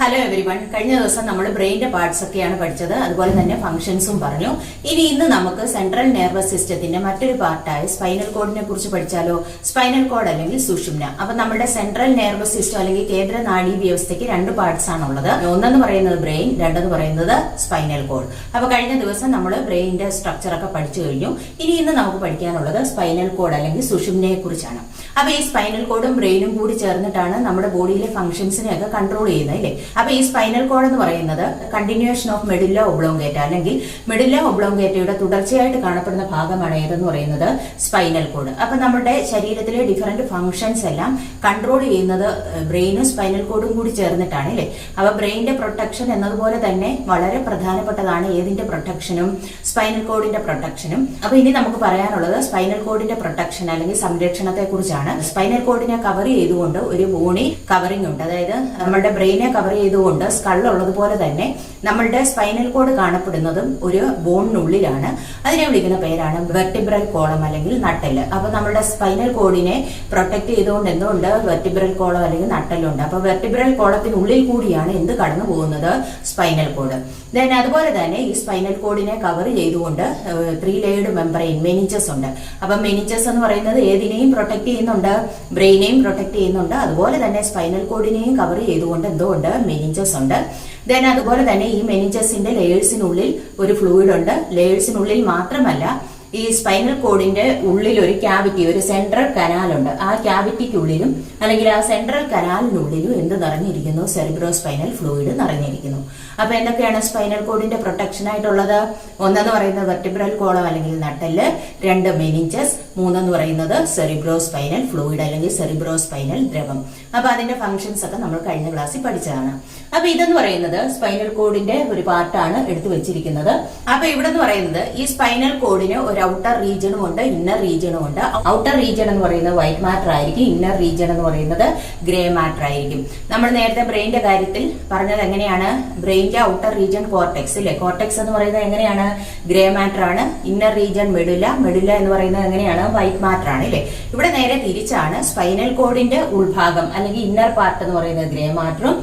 Hello everyone. കഴിഞ്ഞ ദിവസം നമ്മൾ ബ്രെയിന്റെ പാർട്സ് ഒക്കെയാണ് പഠിച്ചത്, അതുപോലെ തന്നെ ഫംഗ്ഷൻസും പറഞ്ഞു. ഇന്ന് നമുക്ക് സെൻട്രൽ നെർവസ് സിസ്റ്റത്തിന്റെ മറ്റൊരു പാർട്ടായ സ്പൈനൽ കോഡിനെ കുറിച്ച് പഠിച്ചാലോ? സ്പൈനൽ കോഡ് അല്ലെങ്കിൽ സുഷുമ്ന. അപ്പൊ നമ്മുടെ സെൻട്രൽ നെർവസ് സിസ്റ്റം അല്ലെങ്കിൽ കേന്ദ്ര നാഡീ വ്യവസ്ഥയ്ക്ക് രണ്ട് പാർട്സ് ആണുള്ളത്. ഒന്നെന്ന് പറയുന്നത് ബ്രെയിൻ, രണ്ടെന്ന് പറയുന്നത് സ്പൈനൽ കോഡ്. അപ്പൊ കഴിഞ്ഞ ദിവസം നമ്മൾ ബ്രെയിനിന്റെ സ്ട്രക്ചർ ഒക്കെ പഠിച്ചു കഴിഞ്ഞു. ഇന്ന് നമുക്ക് പഠിക്കാനുള്ളത് സ്പൈനൽ കോഡ് അല്ലെങ്കിൽ സുഷുമ്നയെ കുറിച്ചാണ്. അപ്പൊ ഈ സ്പൈനൽ കോഡും ബ്രെയിനും കൂടി ചേർന്നിട്ടാണ് നമ്മുടെ ബോഡിയിലെ ഫംഗ്ഷൻസിനെ ഒക്കെ കൺട്രോൾ ചെയ്യുന്നത്, അല്ലേ? അപ്പൊ ഈ സ്പൈനൽ കോഡ് എന്ന് പറയുന്നത് കണ്ടിന്യൂവേഷൻ ഓഫ് മെഡുല്ല ഒബ്ലോങ്കേറ്റ അല്ലെങ്കിൽ മെഡുല്ല ഒബ്ലോങ്കേറ്റയുടെ തുടർച്ചയായിട്ട് കാണപ്പെടുന്ന ഭാഗമാണ് ഏതെന്ന് പറയുന്നത് സ്പൈനൽ കോഡ്. അപ്പൊ നമ്മുടെ ശരീരത്തിലെ ഡിഫറെന്റ് ഫംഗ്ഷൻസ് എല്ലാം കൺട്രോൾ ചെയ്യുന്നത് ബ്രെയിനും സ്പൈനൽ കോഡും കൂടി ചേർന്നിട്ടാണ്, അല്ലേ? അപ്പൊ ബ്രെയിനിന്റെ പ്രൊട്ടക്ഷൻ എന്നതുപോലെ തന്നെ വളരെ പ്രധാനപ്പെട്ടതാണ് ഏതിന്റെ പ്രൊട്ടക്ഷനും? സ്പൈനൽ കോഡിന്റെ പ്രൊട്ടക്ഷനും. അപ്പൊ ഇനി നമുക്ക് പറയാനുള്ളത് സ്പൈനൽ കോഡിന്റെ പ്രൊട്ടക്ഷൻ അല്ലെങ്കിൽ സംരക്ഷണത്തെ കുറിച്ചാണ്. സ്പൈനൽ കോഡിനെ കവർ ചെയ്തുകൊണ്ട് ഒരു ബോണി കവറിംഗ് ഉണ്ട്. അതായത് നമ്മുടെ ബ്രെയിനെ കവർ ചെയ്തുകൊണ്ട് സ്കൾ ഉള്ളതുപോലെ തന്നെ നമ്മളുടെ സ്പൈനൽ കോഡ് കാണപ്പെടുന്നതും ഒരു ബോണിനുള്ളിലാണ്. അതിനെ വിളിക്കുന്ന പേരാണ് വെർട്ടിബ്രൽ കോളം അല്ലെങ്കിൽ നട്ടെല്ല്. അപ്പൊ നമ്മുടെ സ്പൈനൽ കോഡിനെ പ്രൊട്ടക്ട് ചെയ്തുകൊണ്ട് എന്തുകൊണ്ട് വെർട്ടിബ്രൽ കോളം അല്ലെങ്കിൽ നട്ടെല്ലുണ്ട്. അപ്പൊ വെർട്ടിബ്രൽ കോളത്തിനുള്ളിൽ കൂടിയാണ് എന്ത് കടന്നു പോകുന്നത്? Spinal cord. ദെൻ അതുപോലെ തന്നെ ഈ സ്പൈനൽ കോഡിനെ കവർ ചെയ്തുകൊണ്ട് 3 ലെയർഡ് മെംബ്രെയിൻ മെനിഞ്ചസ് ഉണ്ട്. അപ്പൊ മെനിഞ്ചസ് എന്ന് പറയുന്നത് ഏതിനെയും പ്രൊട്ടക്ട് ചെയ്യുന്നുണ്ട്? ബ്രെയിനെയും പ്രൊട്ടക്ട് ചെയ്യുന്നുണ്ട്. അതുപോലെ തന്നെ സ്പൈനൽ കോഡിനെയും കവർ ചെയ്തുകൊണ്ട് എന്തുകൊണ്ട്? മെനിഞ്ചസ് ഉണ്ട്. ദെൻ അതുപോലെ തന്നെ ഈ മെനിഞ്ചസിന്റെ ലെയേഴ്സിനുള്ളിൽ ഒരു ഫ്ലൂയിഡ് ഉണ്ട്. ലെയേഴ്സിനുള്ളിൽ മാത്രമല്ല, ഈ സ്പൈനൽ കോഡിന്റെ ഉള്ളിൽ ഒരു ക്യാവിറ്റി, ഒരു സെൻട്രൽ കനാൽ ഉണ്ട്. ആ ക്യാവിറ്റിക്കുള്ളിലും അല്ലെങ്കിൽ ആ സെൻട്രൽ കനാലിനുള്ളിലും എന്ത് നിറഞ്ഞിരിക്കുന്നു? സെറിബ്രോ സ്പൈനൽ ഫ്ലൂയിഡ് നിറഞ്ഞിരിക്കുന്നു. അപ്പൊ എന്തൊക്കെയാണ് സ്പൈനൽ കോഡിന്റെ പ്രൊട്ടക്ഷൻ ആയിട്ടുള്ളത്? ഒന്നെന്ന് പറയുന്നത് വെർട്ടിബ്രൽ കോളം അല്ലെങ്കിൽ നട്ടെല്ല്, 2 മെനിഞ്ചസ്, 3 പറയുന്നത് സെറിബ്രോ സ്പൈനൽ ഫ്ലൂയിഡ് അല്ലെങ്കിൽ സെറിബ്രോ സ്പൈനൽ ദ്രവം. അപ്പൊ അതിന്റെ ഫംഗ്ഷൻസ് ഒക്കെ നമ്മൾ കഴിഞ്ഞ ക്ലാസ്സിൽ പഠിച്ചതാണ്. അപ്പൊ ഇതെന്ന് പറയുന്നത് സ്പൈനൽ കോഡിന്റെ ഒരു പാർട്ടാണ് എടുത്തു വെച്ചിരിക്കുന്നത്. അപ്പൊ ഇവിടെ എന്ന് പറയുന്നത് ഈ സ്പൈനൽ കോഡിന് ഒരു ഔട്ടർ റീജിയനും ഉണ്ട്, ഇന്നർ റീജിയനും ഉണ്ട്. ഔട്ടർ റീജിയൻ എന്ന് പറയുന്നത് വൈറ്റ് മാറ്റർ ആയിരിക്കും, ഇന്നർ റീജിയൻ എന്ന് പറയുന്നത് ഗ്രേ മാറ്റർ ആയിരിക്കും. നമ്മൾ നേരത്തെ ബ്രെയിന്റെ കാര്യത്തിൽ പറഞ്ഞത് എങ്ങനെയാണ്? ബ്രെയിന്റെ ഔട്ടർ റീജിയൻ കോർട്ടെക്സ്, ഇല്ലേ? കോർട്ടെക്സ് എന്ന് പറയുന്നത് എങ്ങനെയാണ്? ഗ്രേ മാറ്റർ ആണ്. ഇന്നർ റീജിയൻ മെഡുല, മെഡുല എന്ന് പറയുന്നത് എങ്ങനെയാണ്? വൈറ്റ് മാറ്റർ ആണ്, ഇല്ലേ? ഇവിടെ നേരെ തിരിച്ചാണ്. സ്പൈനൽ കോഡിന്റെ ഉൾഭാഗം അല്ലെങ്കിൽ ഇന്നർ പാർട്ട് എന്ന് പറയുന്നത് ഗ്രേ മാറ്ററും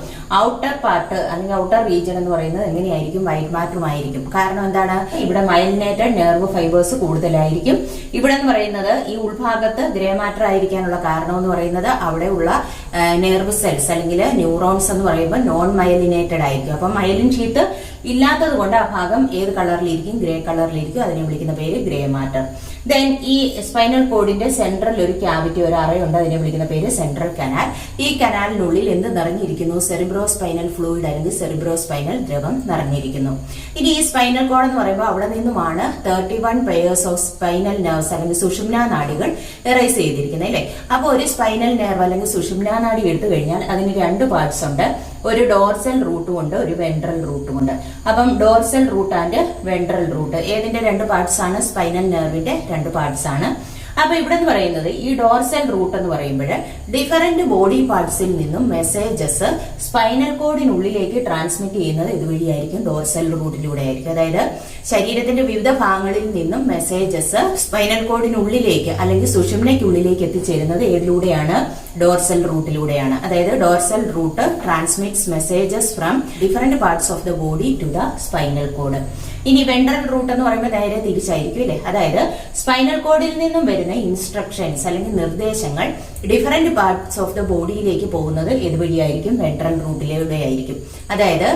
ഔട്ടർ പാർട്ട് അല്ലെങ്കിൽ ഔട്ടർ റീജിയൻ എന്ന് പറയുന്നത് എങ്ങനെയായിരിക്കും? വൈറ്റ് മാറ്ററും ആയിരിക്കും. കാരണം എന്താണ്? ഇവിടെ മൈലിനേറ്റഡ് നെർവ് ഫൈബേഴ്സ് കൂടുതലായിരിക്കും. ഇവിടെ എന്ന് പറയുന്നത് ഈ ഉൾഭാഗത്ത് ഗ്രേ മാറ്റർ ആയിരിക്കാനുള്ള കാരണം എന്ന് പറയുന്നത് അവിടെയുള്ള നെർവ് സെൽസ് അല്ലെങ്കിൽ ന്യൂറോൺസ് എന്ന് പറയുമ്പോൾ നോൺ മൈലിനേറ്റഡ് ആയിരിക്കും. അപ്പൊ മൈലിൻ ഷീത്ത് ഇല്ലാത്തത് കൊണ്ട് ആ ഭാഗം ഏത് കളറിലിരിക്കും? ഗ്രേ കളറിലിരിക്കും. അതിനെ വിളിക്കുന്ന പേര് ഗ്രേ മാറ്റർ. ദെൻ ഈ സ്പൈനൽ കോഡിന്റെ സെൻട്രൽ ഒരു ക്യാവിറ്റി, ഒരു അറയുണ്ട്. അതിനെ വിളിക്കുന്ന പേര് സെൻട്രൽ കനാൽ. ഈ കനാലിനുള്ളിൽ എന്ത് നിറഞ്ഞിരിക്കുന്നു? സെറിബ്രോ സ്പൈനൽ ഫ്ലൂയിഡ് അല്ലെങ്കിൽ സെറിബ്രോ സ്പൈനൽ ദ്രവം നിറഞ്ഞിരിക്കുന്നു. ഇനി ഈ സ്പൈനൽ കോഡ് എന്ന് പറയുമ്പോൾ അവിടെ നിന്നുമാണ് 31 പെയേഴ്സ് ഓഫ് സ്പൈനൽ നെർവ്സ് അല്ലെങ്കിൽ സുഷുമ്നാ നാഡികൾ എറൈസ് ചെയ്തിരിക്കുന്നത്, അല്ലേ? അപ്പൊ ഒരു സ്പൈനൽ നെർവ് അല്ലെങ്കിൽ സുഷുമ്നാ നാഡി എടുത്തു കഴിഞ്ഞാൽ അതിന് 2 പാർട്സ് ഉണ്ട്. ഒരു ഡോർസൽ റൂട്ടും ഉണ്ട്, ഒരു വെൻട്രൽ റൂട്ടും ഉണ്ട്. അപ്പം dorsal root and ventral root ഏതിന്റെ 2 പാർട്സ് ആണ്? സ്പൈനൽ നെർവിന്റെ 2 പാർട്സ് ആണ്. അപ്പൊ ഇവിടെ എന്ന് പറയുന്നത് ഈ ഡോർസൽ റൂട്ട് എന്ന് പറയുമ്പോൾ ഡിഫറന്റ് ബോഡി പാർട്സിൽ നിന്നും മെസ്സേജസ് സ്പൈനൽ കോഡിനുള്ളിലേക്ക് ട്രാൻസ്മിറ്റ് ചെയ്യുന്നത് ഇതുവഴിയായിരിക്കും, ഡോർസൽ റൂട്ടിലൂടെ ആയിരിക്കും. അതായത് ശരീരത്തിന്റെ വിവിധ ഭാഗങ്ങളിൽ നിന്നും മെസ്സേജസ് സ്പൈനൽ കോഡിനുള്ളിലേക്ക് അല്ലെങ്കിൽ സുഷുമ്നയ്ക്കുള്ളിലേക്ക് എത്തിച്ചേരുന്നത് ഏതിലൂടെയാണ്? ഡോർസൽ റൂട്ടിലൂടെയാണ്. അതായത് dorsal root transmits messages from different parts of the body to the spinal cord. ഇനി വെൻട്രൽ റൂട്ട് എന്ന് പറയുമ്പോൾ നേരെ തിരിച്ചായിരിക്കും, അല്ലേ? അതായത് സ്പൈനൽ കോഡിൽ നിന്നും വരുന്ന ഇൻസ്ട്രക്ഷൻസ് അല്ലെങ്കിൽ നിർദ്ദേശങ്ങൾ ഡിഫറെന്റ് പാർട്സ് ഓഫ് ദ ബോഡിയിലേക്ക് പോകുന്നത് ഇതുവഴിയായിരിക്കും, വെൻട്രൽ റൂട്ടിലൂടെ ആയിരിക്കും. അതായത്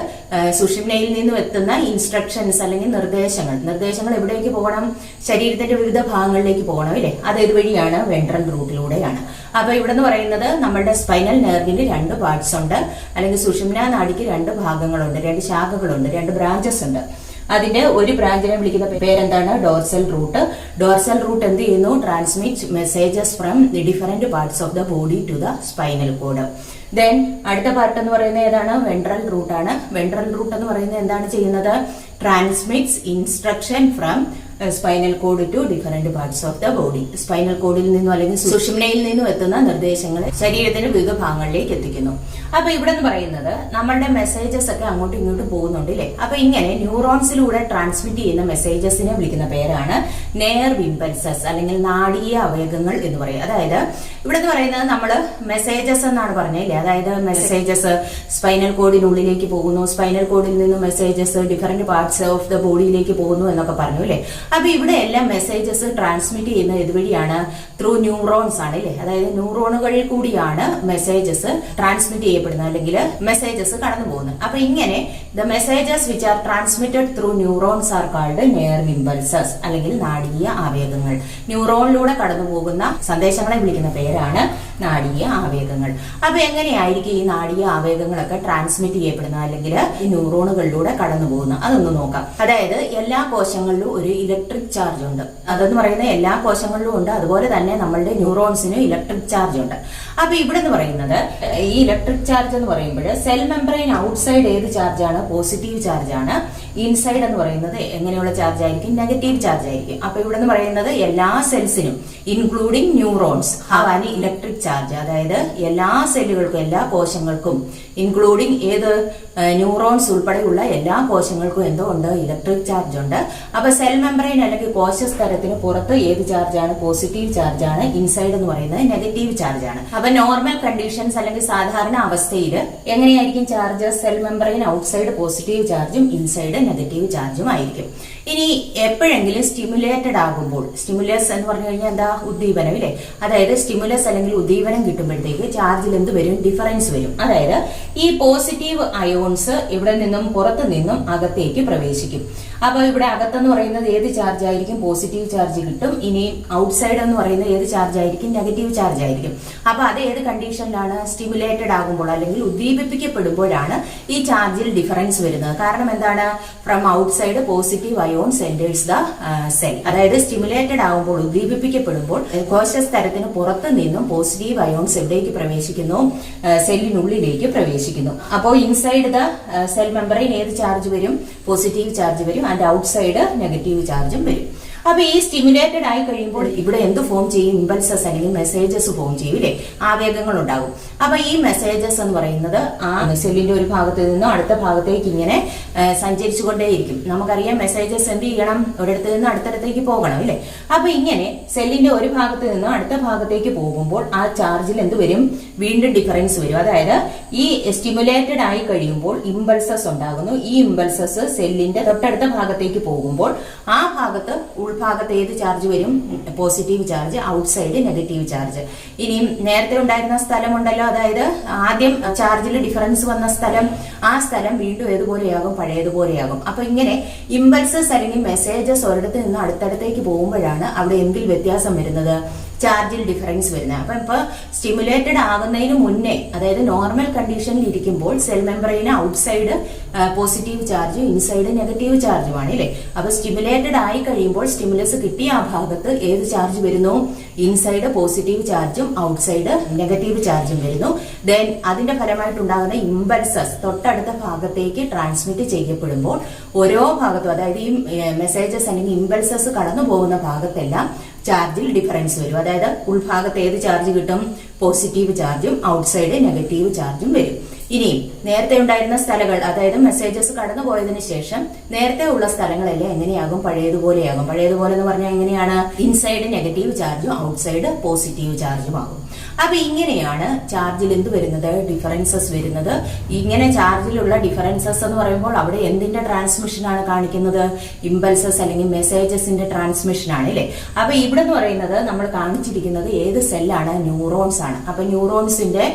സുഷുമ്നയിൽ നിന്നും എത്തുന്ന ഇൻസ്ട്രക്ഷൻസ് അല്ലെങ്കിൽ നിർദ്ദേശങ്ങൾ എവിടേക്ക് പോകണം? ശരീരത്തിന്റെ വിവിധ ഭാഗങ്ങളിലേക്ക് പോകണം, അല്ലേ? അത് ഇതുവഴിയാണ്, വെൻട്രൽ റൂട്ടിലൂടെയാണ്. അപ്പൊ ഇവിടെ എന്ന് പറയുന്നത് നമ്മുടെ സ്പൈനൽ നെർവിന്റെ 2 പാർട്സ് ഉണ്ട്, അല്ലെങ്കിൽ സുഷുമ്നാ നാഡിക്ക് 2 ഭാഗങ്ങളുണ്ട്, 2 ശാഖകളുണ്ട്, 2 ബ്രാഞ്ചസ് ഉണ്ട്. അതിന്റെ ഒരു ബ്രാഞ്ചിനെ വിളിക്കുന്ന പേരെന്താണ്? Dorsal root. ഡോർസൽ റൂട്ട് എന്ത് ചെയ്യുന്നു? Transmit messages from the different parts of the body to the spinal cord. Then അടുത്ത പാർട്ട് എന്ന് പറയുന്നത് ഏതാണ്? വെൻട്രൽ റൂട്ട് ആണ്. വെൻട്രൽ റൂട്ട് എന്ന് പറയുന്നത് എന്താണ് ചെയ്യുന്നത്? Transmits instruction from spinal cord to different parts of the body. Spinal കോഡിൽ നിന്നും അല്ലെങ്കിൽ സുഷുമ്നയിൽ നിന്നും എത്തുന്ന നിർദ്ദേശങ്ങൾ ശരീരത്തിന്റെ വിവിധ ഭാഗങ്ങളിലേക്ക് എത്തിക്കുന്നു. അപ്പൊ ഇവിടെ എന്ന് പറയുന്നത് നമ്മളുടെ മെസ്സേജസ് ഒക്കെ അങ്ങോട്ടും ഇങ്ങോട്ടും പോകുന്നുണ്ട്, അല്ലേ? അപ്പൊ ഇങ്ങനെ ന്യൂറോൺസിലൂടെ ട്രാൻസ്മിറ്റ് ചെയ്യുന്ന മെസ്സേജസിനെ വിളിക്കുന്ന പേരാണ് നെർവ് ഇമ്പൾസസ് അല്ലെങ്കിൽ നാടീയ ആവേഗങ്ങൾ എന്ന് പറയും. അതായത് ഇവിടെ എന്ന് പറയുന്നത് നമ്മൾ മെസ്സേജസ് എന്നാണ് പറഞ്ഞില്ലേ, അതായത് മെസ്സേജസ് സ്പൈനൽ കോഡിനുള്ളിലേക്ക് പോകുന്നു, സ്പൈനൽ കോഡിൽ നിന്ന് messages different parts of the ബോഡിയിലേക്ക് പോകുന്നു എന്നൊക്കെ പറഞ്ഞു അല്ലേ. അപ്പൊ ഇവിടെ എല്ലാം മെസ്സേജസ് ട്രാൻസ്മിറ്റ് ചെയ്യുന്നത് ഇതുവഴിയാണ്, ത്രൂ ന്യൂറോൺസ് ആണ് അല്ലേ. അതായത് ന്യൂറോണുകളിൽ കൂടിയാണ് മെസ്സേജസ് ട്രാൻസ്മിറ്റ് ചെയ്യപ്പെടുന്നത് അല്ലെങ്കിൽ മെസ്സേജസ് കടന്നു പോകുന്നത്. അപ്പൊ ഇങ്ങനെ the messages which are transmitted through neurons are called nerve impulses അല്ലെങ്കിൽ നാടീയ ആവേഗങ്ങൾ. ന്യൂറോണിലൂടെ കടന്നു പോകുന്ന സന്ദേശങ്ങളെ വിളിക്കുന്ന പേരാണ് നാടീയ ആവേഗങ്ങൾ. അപ്പൊ എങ്ങനെയായിരിക്കും ഈ നാടീയ ആവേഗങ്ങളൊക്കെ ട്രാൻസ്മിറ്റ് ചെയ്യപ്പെടുന്നത് അല്ലെങ്കിൽ ഈ ന്യൂറോണുകളിലൂടെ കടന്നു പോകുന്നത്, അതൊന്ന് നോക്കാം. അതായത് എല്ലാ കോശങ്ങളിലും ഒരു ഇലക്ട്രിക് ചാർജ് ഉണ്ട്. അതെന്ന് പറയുന്നത് എല്ലാ കോശങ്ങളിലും ഉണ്ട്, അതുപോലെ തന്നെ നമ്മളുടെ ന്യൂറോൺസിനും ഇലക്ട്രിക് ചാർജ് ഉണ്ട്. അപ്പൊ ഇവിടെ എന്ന് പറയുന്നത് ഈ ഇലക്ട്രിക് ചാർജ് എന്ന് പറയുമ്പോൾ സെൽ മെംബ്രെയിൻ ഔട്ട്സൈഡ് ഏത് ചാർജാണ്? പോസിറ്റീവ് ചാർജ് ആണ്. ഇൻസൈഡ് എന്ന് പറയുന്നത് എങ്ങനെയുള്ള ചാർജ് ആയിരിക്കും? നെഗറ്റീവ് ചാർജ് ആയിരിക്കും. അപ്പൊ ഇവിടെ എന്ന് പറയുന്നത് എല്ലാ സെൽസിനും including neurons have an electric charge. അതായത് എല്ലാ സെല്ലുകൾക്കും എല്ലാ കോശങ്ങൾക്കും ഇൻക്ലൂഡിംഗ് ഏത് ന്യൂറോൺസ് ഉൾപ്പെടെയുള്ള എല്ലാ കോശങ്ങൾക്കും എന്തോ ഉണ്ട്? ഇലക്ട്രിക് ചാർജ് ഉണ്ട്. അപ്പൊ സെൽ മെംബ്രെയിൻ അല്ലെങ്കിൽ കോശസ്തരത്തിന് പുറത്ത് ഏത് ചാർജാണ്? പോസിറ്റീവ് ചാർജ് ആണ്. ഇൻസൈഡ് എന്ന് പറയുന്നത് നെഗറ്റീവ് ചാർജ് ആണ്. അപ്പൊ നോർമൽ കണ്ടീഷൻസ് അല്ലെങ്കിൽ സാധാരണ അവസ്ഥയിൽ എങ്ങനെയായിരിക്കും charge? Cell membrane outside positive ചാർജും ഇൻസൈഡ് നെഗറ്റീവ് ചാർജും ആയിരിക്കും. ഇനി എപ്പോഴെങ്കിലും സ്റ്റിമുലേറ്റഡ് ആകുമ്പോൾ, സ്റ്റിമുലസ് എന്ന് പറഞ്ഞു കഴിഞ്ഞാൽ എന്താ? ഉദ്ദീപനം ഇല്ലേ. അതായത് സ്റ്റിമുലസ് അല്ലെങ്കിൽ ഉദ്ദീപനം കിട്ടുമ്പോഴത്തേക്ക് ചാർജിൽ എന്ത് വരും? ഡിഫറൻസ് വരും. അതായത് ഈ പോസിറ്റീവ് അയോൺസ് ഇവിടെ നിന്നും പുറത്തു നിന്നും അകത്തേക്ക് പ്രവേശിക്കും. അപ്പൊ ഇവിടെ അകത്തെന്ന് പറയുന്നത് ഏത് ചാർജ് ആയിരിക്കും? പോസിറ്റീവ് ചാർജ് കിട്ടും. ഇനി ഔട്ട്സൈഡ് എന്ന് പറയുന്നത് ഏത് ചാർജ് ആയിരിക്കും? നെഗറ്റീവ് ചാർജ് ആയിരിക്കും. അപ്പൊ അത് ഏത് കണ്ടീഷനിലാണ്? സ്റ്റിമുലേറ്റഡ് ആകുമ്പോൾ അല്ലെങ്കിൽ ഉദ്ദീപിപ്പിക്കപ്പെടുമ്പോഴാണ് ഈ ചാർജിൽ ഡിഫറൻസ് വരുന്നത്. കാരണം എന്താണ്? From outside positive ions enters the cell. അതായത് സ്റ്റിമുലേറ്റഡ് ആകുമ്പോൾ, ഉദ്ദീപിപ്പിക്കപ്പെടുമ്പോൾ കോശസ്തരത്തിന് പുറത്ത് നിന്നും പോസിറ്റീവ് അയോൺസ് എവിടേക്ക് പ്രവേശിക്കുന്നു? സെല്ലിനുള്ളിലേക്ക് പ്രവേശിക്കുന്നു. അപ്പോൾ ഇൻസൈഡ് ദ സെൽ മെംബ്രെയിൻ ഏത് ചാർജ് വരും? പോസിറ്റീവ് ചാർജ് വരും. ആൻഡ് ഔട്ട്സൈഡ് നെഗറ്റീവ് ചാർജും വരും. അപ്പൊ ഈ സ്റ്റിമുലേറ്റഡ് ആയി കഴിയുമ്പോൾ ഇവിടെ എന്ത് ഫോം ചെയ്യും? ഇമ്പൾസസ് അല്ലെങ്കിൽ മെസ്സേജസ് ഫോം ചെയ്യും ഇല്ലേ. ആവേഗങ്ങൾ ഉണ്ടാകും. അപ്പൊ ഈ മെസ്സേജസ് എന്ന് പറയുന്നത് ആ സെല്ലിന്റെ ഒരു ഭാഗത്ത് നിന്നും അടുത്ത ഭാഗത്തേക്ക് ഇങ്ങനെ സഞ്ചരിച്ചുകൊണ്ടേയിരിക്കും. നമുക്കറിയാം മെസ്സേജസ് എന്ത് ചെയ്യണം? ഒരിടത്ത് നിന്ന് അടുത്തടത്തേക്ക് പോകണം ഇല്ലേ. അപ്പൊ ഇങ്ങനെ സെല്ലിന്റെ ഒരു ഭാഗത്ത് നിന്നും അടുത്ത ഭാഗത്തേക്ക് പോകുമ്പോൾ ആ ചാർജിൽ എന്ത് വരും? വീണ്ടും ഡിഫറൻസ് വരും. അതായത് ഈ സ്റ്റിമുലേറ്റഡ് ആയി കഴിയുമ്പോൾ ഇമ്പൾസസ് ഉണ്ടാകുന്നു. ഈ ഇമ്പൾസസ് സെല്ലിന്റെ തൊട്ടടുത്ത ഭാഗത്തേക്ക് പോകുമ്പോൾ ആ ഭാഗത്ത് ഉൾഭാഗത്ത് ഏത് ചാർജ് വരും? Positive charge. Outside negative charge. ഇനിയും നേരത്തെ ഉണ്ടായിരുന്ന സ്ഥലമുണ്ടല്ലോ, അതായത് ആദ്യം ചാർജിൽ ഡിഫറൻസ് വന്ന സ്ഥലം, ആ സ്ഥലം വീണ്ടും ഏതുപോലെയാകും? പഴയതുപോലെയാകും. അപ്പൊ ഇങ്ങനെ ഇമ്പൾസസ് അല്ലെങ്കിൽ മെസ്സേജസ് ഒരിടത്ത് നിന്ന് അടുത്തടുത്തേക്ക് പോകുമ്പോഴാണ് അവിടെ എന്തിൽ വ്യത്യാസം വരുന്നത്? ചാർജിൽ ഡിഫറൻസ് വരുന്നത്. അപ്പൊ ഇപ്പൊ സ്റ്റിമുലേറ്റഡ് ആകുന്നതിന് മുന്നേ, അതായത് നോർമൽ കണ്ടീഷനിൽ ഇരിക്കുമ്പോൾ സെൽ മെംബ്രെയിന് ഔട്ട്സൈഡ് പോസിറ്റീവ് ചാർജും ഇൻസൈഡ് നെഗറ്റീവ് ചാർജുമാണ് അല്ലേ. അപ്പൊ സ്റ്റിമുലേറ്റഡ് ആയി കഴിയുമ്പോൾ സ്റ്റിമുലസ് കിട്ടിയ ആ ഭാഗത്ത് ഏത് ചാർജ് വരുന്നു? ഇൻസൈഡ് പോസിറ്റീവ് ചാർജും ഔട്ട്സൈഡ് നെഗറ്റീവ് ചാർജും വരുന്നു. ദെൻ അതിന്റെ ഫലമായിട്ടുണ്ടാകുന്ന ഇമ്പൾസസ് തൊട്ടടുത്ത ഭാഗത്തേക്ക് ട്രാൻസ്മിറ്റ് ചെയ്യപ്പെടുമ്പോൾ ഓരോ ഭാഗത്തും, അതായത് ഈ മെസ്സേജസ് അല്ലെങ്കിൽ ഇമ്പൾസസ് കടന്നു പോകുന്ന ഭാഗത്തെല്ലാം ചാർജിൽ ഡിഫറൻസ് വരും. അതായത് ഉൾഭാഗത്ത് ഏത് ചാർജ് കിട്ടും? പോസിറ്റീവ് ചാർജും ഔട്ട്സൈഡ് നെഗറ്റീവ് ചാർജും വരും. ഇനിയും നേരത്തെ ഉണ്ടായിരുന്ന സ്ഥലങ്ങൾ, അതായത് മെസ്സേജസ് കടന്നു പോയതിനു ശേഷം നേരത്തെ ഉള്ള സ്ഥലങ്ങളെല്ലാം എങ്ങനെയാകും? പഴയതുപോലെയാകും. പഴയതുപോലെ എന്ന് പറഞ്ഞാൽ എങ്ങനെയാണ്? ഇൻസൈഡ് നെഗറ്റീവ് ചാർജും ഔട്ട്സൈഡ് പോസിറ്റീവ് ചാർജും ആകും. അപ്പൊ ഇങ്ങനെയാണ് ചാർജിൽ എന്ത് വരുന്നത്? ഡിഫറൻസസ് വരുന്നത്. ഇങ്ങനെ ചാർജിലുള്ള ഡിഫറൻസസ് എന്ന് പറയുമ്പോൾ അവിടെ എന്തിന്റെ ട്രാൻസ്മിഷൻ ആണ് കാണിക്കുന്നത്? ഇമ്പൾസസ് അല്ലെങ്കിൽ മെസ്സേജസിന്റെ ട്രാൻസ്മിഷൻ ആണ് അല്ലെ. അപ്പൊ ഇവിടെ എന്ന് പറയുന്നത് നമ്മൾ കാണിച്ചിരിക്കുന്നത് ഏത് സെല്ലാണ്? ന്യൂറോൺസ് ആണ്. അപ്പൊ ന്യൂറോൺസിന്റെ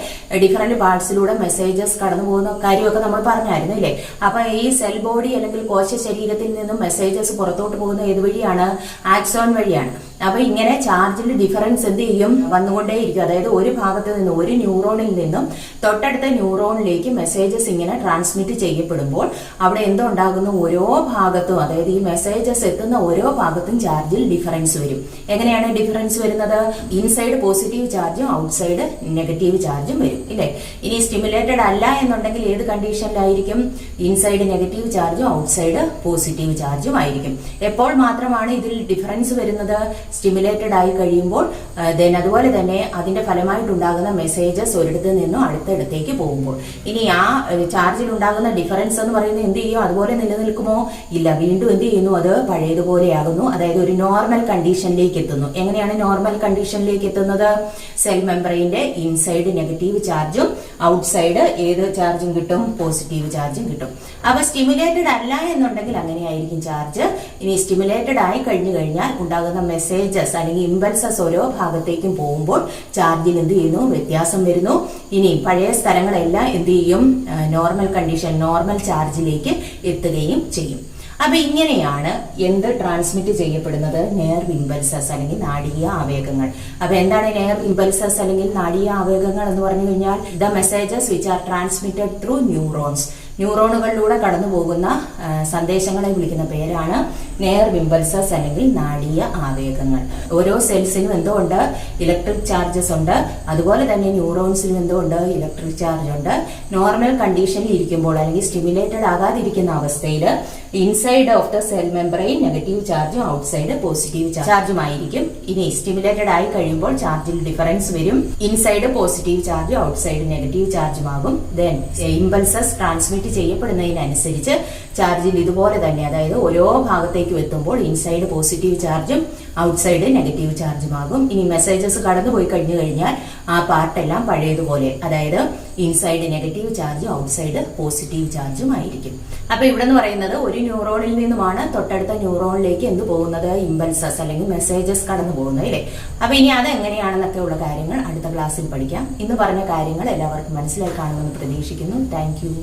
ഡിഫറെന്റ് പാർട്സിലൂടെ മെസ്സേജസ് കടന്നു പോകുന്ന കാര്യമൊക്കെ നമ്മൾ പറഞ്ഞായിരുന്നു അല്ലേ. അപ്പൊ ഈ സെൽ ബോഡി അല്ലെങ്കിൽ കോശ ശരീരത്തിൽ നിന്നും മെസ്സേജസ് പുറത്തോട്ട് പോകുന്ന ഏത് വഴിയാണ്? ആക്സോൺ വഴിയാണ്. അപ്പൊ ഇങ്ങനെ ചാർജിൽ ഡിഫറൻസ് എന്ത് ചെയ്യും? വന്നുകൊണ്ടേയിരിക്കും. അതായത് ഒരു ഭാഗത്ത് നിന്ന്, ഒരു ന്യൂറോണിൽ നിന്നും തൊട്ടടുത്ത ന്യൂറോണിലേക്ക് മെസ്സേജസ് ഇങ്ങനെ ട്രാൻസ്മിറ്റ് ചെയ്യപ്പെടുമ്പോൾ അവിടെ എന്തോ ഉണ്ടാകുന്നു? ഓരോ ഭാഗത്തും, അതായത് ഈ മെസ്സേജസ് എത്തുന്ന ഓരോ ഭാഗത്തും ചാർജിൽ ഡിഫറൻസ് വരും. എങ്ങനെയാണ് ഡിഫറൻസ് വരുന്നത്? ഇൻസൈഡ് പോസിറ്റീവ് ചാർജും ഔട്ട്സൈഡ് നെഗറ്റീവ് ചാർജും വരും ഇല്ലേ. ഇനി സ്റ്റിമുലേറ്റഡ് അല്ല എന്നുണ്ടെങ്കിൽ ഏത് കണ്ടീഷനിലായിരിക്കും? ഇൻസൈഡ് നെഗറ്റീവ് ചാർജും ഔട്ട്സൈഡ് പോസിറ്റീവ് ചാർജും ആയിരിക്കും. എപ്പോൾ മാത്രമാണ് ഇതിൽ ഡിഫറൻസ് വരുന്നത്? സ്റ്റിമുലേറ്റഡ് ആയി കഴിയുമ്പോൾ ദെൻ അതുപോലെ തന്നെ അതിന്റെ ഫലമായിട്ടുണ്ടാകുന്ന മെസ്സേജസ് ഒരിടത്ത് നിന്നും അടുത്തടുത്തേക്ക് പോകുമ്പോൾ ഇനി ആ ചാർജിൽ ഉണ്ടാകുന്ന ഡിഫറൻസ് എന്ന് പറയുന്നത് എന്ത് ചെയ്യും? അതുപോലെ നിലനിൽക്കുമോ? ഇല്ല, വീണ്ടും എന്ത് ചെയ്യുന്നു? അത് പഴയതുപോലെയാകുന്നു. അതായത് ഒരു നോർമൽ കണ്ടീഷനിലേക്ക് എത്തുന്നു. എങ്ങനെയാണ് നോർമൽ കണ്ടീഷനിലേക്ക് എത്തുന്നത്? സെൽ മെംബ്രെയിന്റെ ഇൻസൈഡ് നെഗറ്റീവ് ചാർജും ഔട്ട്സൈഡ് ഏത് ചാർജും കിട്ടും? പോസിറ്റീവ് ചാർജും കിട്ടും. അപ്പൊ സ്റ്റിമുലേറ്റഡ് അല്ല എന്നുണ്ടെങ്കിൽ അങ്ങനെയായിരിക്കും ചാർജ്. ഇനി സ്റ്റിമുലേറ്റഡ് ആയി കഴിഞ്ഞു കഴിഞ്ഞാൽ ഉണ്ടാകുന്ന മെസ്സേജസ് അല്ലെങ്കിൽ ഇമ്പൾസസ് ഓരോ ഭാഗത്തേക്കും പോകുമ്പോൾ ചാർജിൽ എന്ത് ചെയ്യുന്നു? വ്യത്യാസം വരുന്നു. ഇനി പഴയ സ്ഥലങ്ങളെല്ലാം എന്ത് ചെയ്യും? നോർമൽ കണ്ടീഷൻ, നോർമൽ ചാർജിലേക്ക് എത്തുകയും ചെയ്യും. അപ്പൊ ഇങ്ങനെയാണ് എന്ത് ട്രാൻസ്മിറ്റ് ചെയ്യപ്പെടുന്നത്? നെർവ് ഇമ്പൾസസ് അല്ലെങ്കിൽ നാഡീയ ആവേഗങ്ങൾ. അപ്പൊ എന്താണ് നെർവ് ഇമ്പൾസസ് അല്ലെങ്കിൽ നാഡീയ ആവേഗങ്ങൾ എന്ന് പറഞ്ഞു കഴിഞ്ഞാൽ the messages which are transmitted through neurons. ന്യൂറോണുകളിലൂടെ കടന്നു പോകുന്ന സന്ദേശങ്ങളെ വിളിക്കുന്ന പേരാണ് നെർവ് ഇമ്പൾസസ് അല്ലെങ്കിൽ നാഡീയ ആവേഗങ്ങൾ. ഓരോ സെൽസിനും എന്തോ ഉണ്ട്? ഇലക്ട്രിക് ചാർജസ് ഉണ്ട്. അതുപോലെ തന്നെ ന്യൂറോൺസിനും എന്തോ ഉണ്ട്? ഇലക്ട്രിക് ചാർജ് ഉണ്ട്. നോർമൽ കണ്ടീഷനിൽ ഇരിക്കുമ്പോൾ അല്ലെങ്കിൽ സ്റ്റിമുലേറ്റഡ് ആകാതിരിക്കുന്ന അവസ്ഥയിൽ inside of the cell membrane negative ചാർജും ഔട്ട്സൈഡ് പോസിറ്റീവ് ചാർജുമായിരിക്കും. ഇനി സ്റ്റിമുലേറ്റഡ് ആയി കഴിയുമ്പോൾ ചാർജിൽ ഡിഫറൻസ് വരും. ഇൻസൈഡ് പോസിറ്റീവ് ചാർജും ഔട്ട്സൈഡ് നെഗറ്റീവ് ചാർജുമാകും. ദെൻ ഇമ്പൾസസ് ട്രാൻസ്മിറ്റ് ചെയ്യപ്പെടുന്നതിനനുസരിച്ച് ചാർജിൽ ഇതുപോലെ തന്നെ, അതായത് ഓരോ ഭാഗത്തേക്കും എത്തുമ്പോൾ ഇൻസൈഡ് പോസിറ്റീവ് ചാർജും ഔട്ട്സൈഡ് നെഗറ്റീവ് ചാർജുമാകും. ഇനി മെസ്സേജസ് കടന്നുപോയി കഴിഞ്ഞു കഴിഞ്ഞാൽ ആ പാർട്ടെല്ലാം പഴയതുപോലെ, അതായത് ഇൻസൈഡ് നെഗറ്റീവ് ചാർജും ഔട്ട്സൈഡ് പോസിറ്റീവ് ചാർജും ആയിരിക്കും. അപ്പൊ ഇവിടെ എന്ന് പറയുന്നത് ഒരു ന്യൂറോണിൽ നിന്നുമാണ് തൊട്ടടുത്ത ന്യൂറോണിലേക്ക് എന്ത് പോകുന്നത്? ഇമ്പൾസസ് അല്ലെങ്കിൽ മെസ്സേജസ് കടന്നു പോകുന്നത്, അല്ലേ? അപ്പൊ ഇനി അത് എങ്ങനെയാണെന്നൊക്കെ ഉള്ള കാര്യങ്ങൾ അടുത്ത ക്ലാസ്സിൽ പഠിക്കാം. ഇന്ന് പറഞ്ഞ കാര്യങ്ങൾ എല്ലാവർക്കും മനസ്സിലായി കാണുമെന്ന് പ്രതീക്ഷിക്കുന്നു. Thank you.